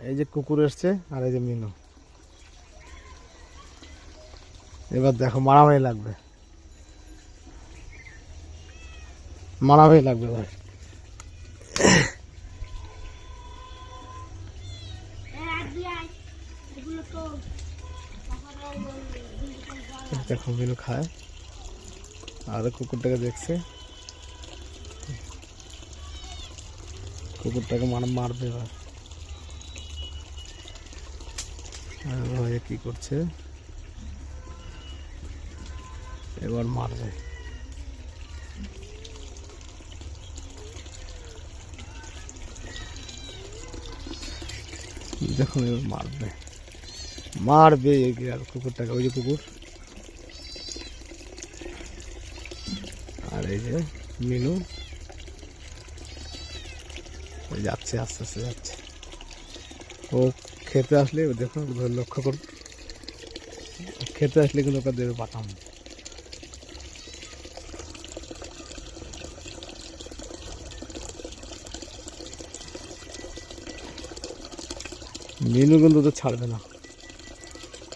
এই যে কুকুর এসছে আর এই যে মিনু। এবার দেখো মারামারি লাগবে, মারামারি লাগবে ভাই। দেখো মিনু খায় আর কুকুরটাকে দেখছে, কুকুরটাকে মারবে এবার। ভাই কি করছে এবার, মারবে। দেখুন এবার মারবে, মারবে আর কুকুরটাকে। ওই যে কুকুর আর এই যে মিনু যাচ্ছে, আস্তে আস্তে যাচ্ছে। ও খেতে আসলে দেখুন, লক্ষ্য করুন, খেতে আসলে কিন্তু ওকে দেবে বাটাম। মিনু কিন্তু তো ছাড়বে না।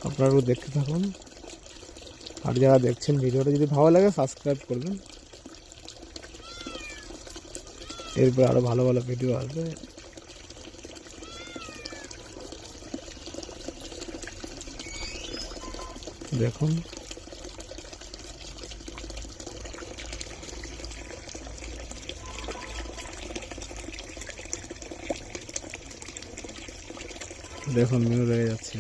আপনারা দেখতে থাকুন, আর যারা দেখছেন ভিডিওটা যদি ভালো লাগে সাবস্ক্রাইব করবেন, এরপর আরো ভালো ভালো ভিডিও আসবে। দেখুন দেখুন মিনু রেগে যাচ্ছে।